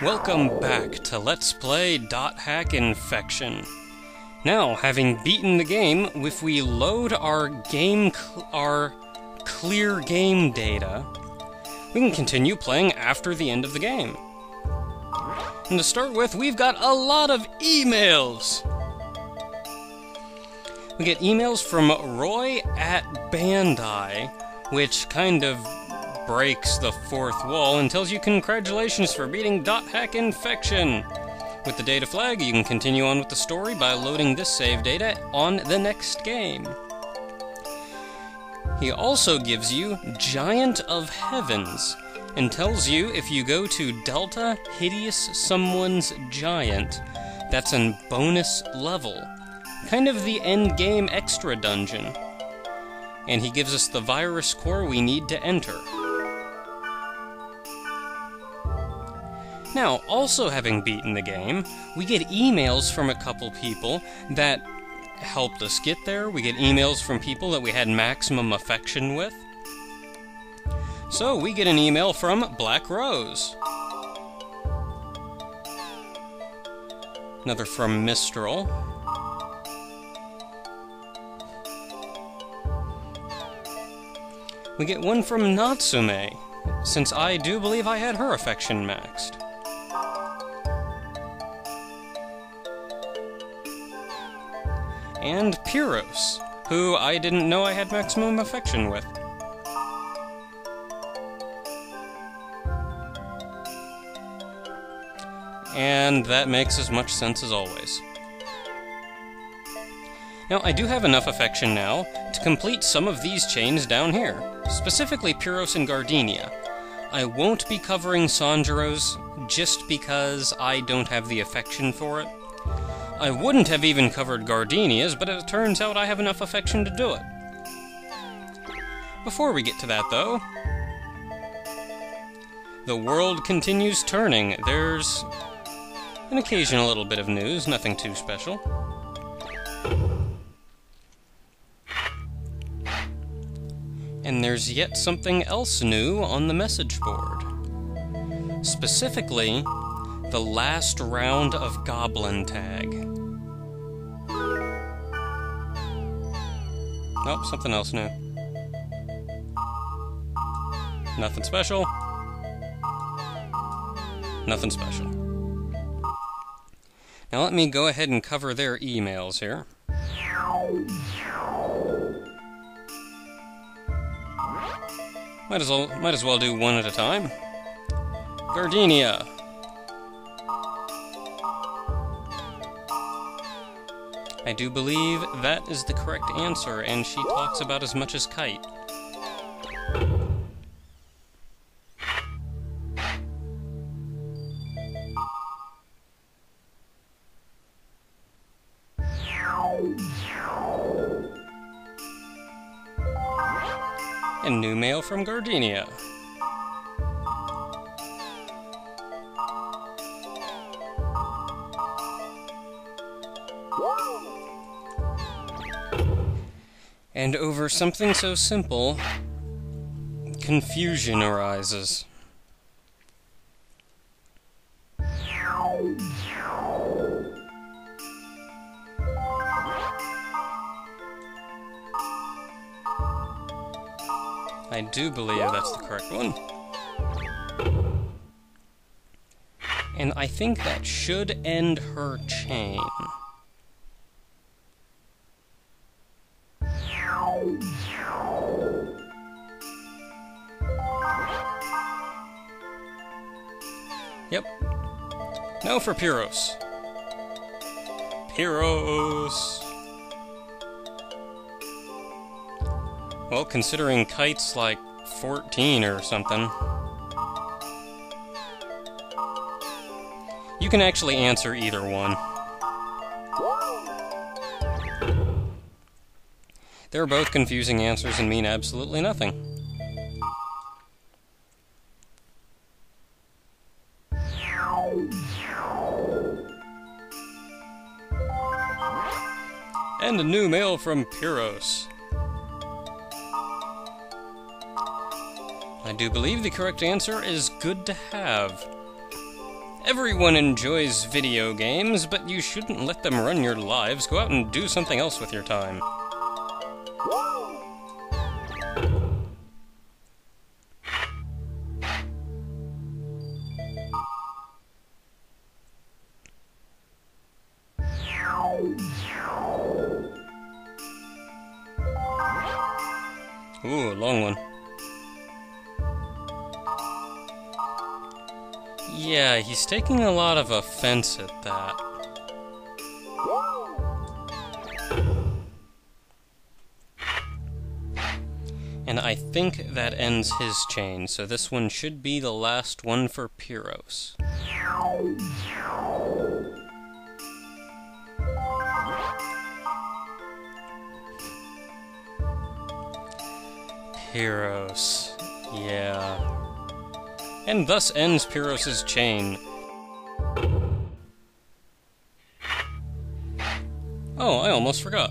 Welcome back to Let's Play .hack Infection. Now, having beaten the game, if we load our clear game data, we can continue playing after the end of the game. And to start with, we've got a lot of emails! We get emails from Roy at Bandai, which kind of breaks the fourth wall and tells you congratulations for beating .hack Infection. With the data flag, you can continue on with the story by loading this save data on the next game. He also gives you Giant of Heavens, and tells you if you go to Delta Hideous Someone's Giant, that's a bonus level. Kind of the end game extra dungeon. And he gives us the virus core we need to enter. Now, also having beaten the game, we get emails from a couple people that helped us get there. We get emails from people that we had maximum affection with. So, we get an email from Black Rose. Another from Mistral. We get one from Natsume, since I do believe I had her affection maxed. And Pyros, who I didn't know I had maximum affection with. And that makes as much sense as always. Now, I do have enough affection now to complete some of these chains down here, specifically Pyros and Gardenia. I won't be covering Sanjuro's just because I don't have the affection for it. I wouldn't have even covered Gardenia's, but it turns out I have enough affection to do it. Before we get to that, though, the world continues turning. There's an occasional little bit of news, nothing too special. And there's yet something else new on the message board. Specifically, the last round of Goblin Tag. Oh, something else new. Nothing special. Nothing special. Now let me go ahead and cover their emails here. Might as well do one at a time. Gardenia. I do believe that is the correct answer, and she talks about as much as Kite. And new mail from Gardenia. And over something so simple, confusion arises. I do believe that's the correct one. And I think that should end her chain. Yep. No for Pyros. Pyros! Well, considering Kite's like 14 or something. You can actually answer either one. They're both confusing answers and mean absolutely nothing. And a new mail from Pyros. I do believe the correct answer is good to have. Everyone enjoys video games, but you shouldn't let them run your lives. Go out and do something else with your time. Ooh, a long one. Yeah, he's taking a lot of offense at that. And I think that ends his chain, so this one should be the last one for Pyros. Pyros, yeah. And thus ends Pyros' chain. Oh, I almost forgot.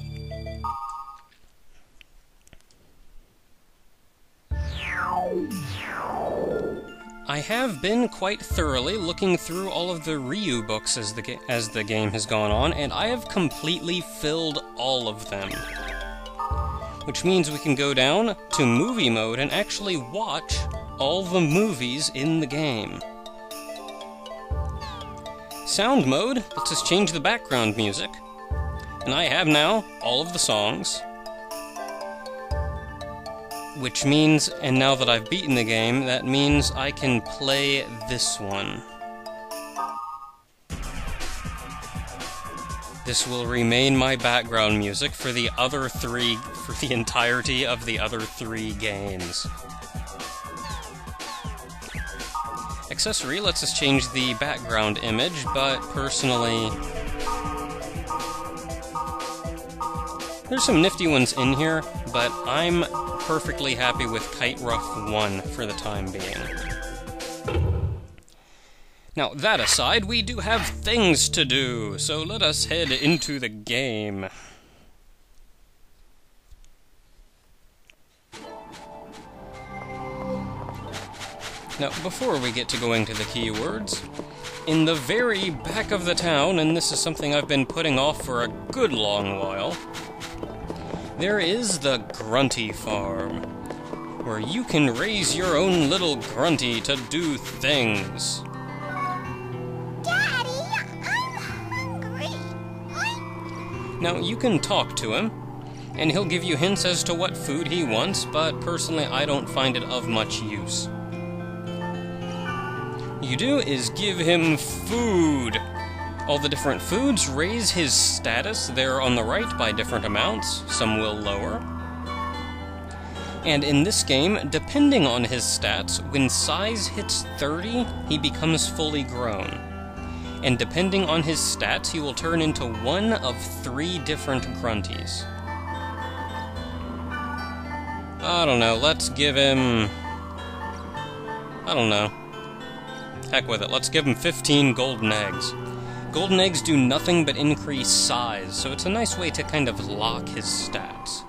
I have been quite thoroughly looking through all of the Ryu books as the game has gone on, and I have completely filled all of them. Which means we can go down to movie mode and actually watch all the movies in the game. Sound mode lets us change the background music, and I have now all of the songs. Which means, and now that I've beaten the game, that means I can play this one. This will remain my background music for the other three, for the entirety of the other 3 games. Accessory lets us change the background image, but personally, there's some nifty ones in here, but I'm perfectly happy with Kite Rough 1 for the time being. Now, that aside, we do have things to do, so let us head into the game. Now, before we get to going to the keywords, in the very back of the town, and this is something I've been putting off for a good long while, there is the Grunty Farm, where you can raise your own little Grunty to do things. Now, you can talk to him, and he'll give you hints as to what food he wants, but personally I don't find it of much use. You do is give him food. All the different foods raise his status. They're on the right by different amounts, some will lower. And in this game, depending on his stats, when size hits 30, he becomes fully grown. And depending on his stats, he will turn into one of 3 different Grunties. I don't know, let's give him... I don't know. Heck with it, let's give him 15 golden eggs. Golden eggs do nothing but increase size, so it's a nice way to kind of lock his stats.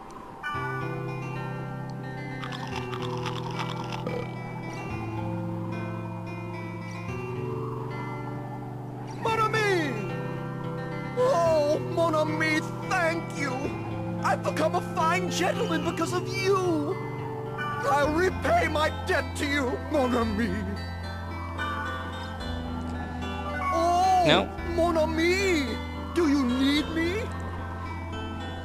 Mon ami, thank you! I've become a fine gentleman because of you! I'll repay my debt to you, mon ami! Oh, now, mon ami! Do you need me?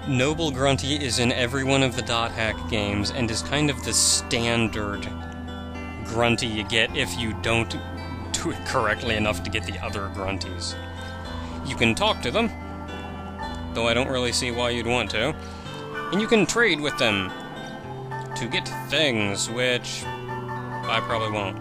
Noble Grunty is in every one of the Dot Hack games, and is kind of the standard Grunty you get if you don't do it correctly enough to get the other Grunties. You can talk to them, though I don't really see why you'd want to. And you can trade with them to get things, which I probably won't.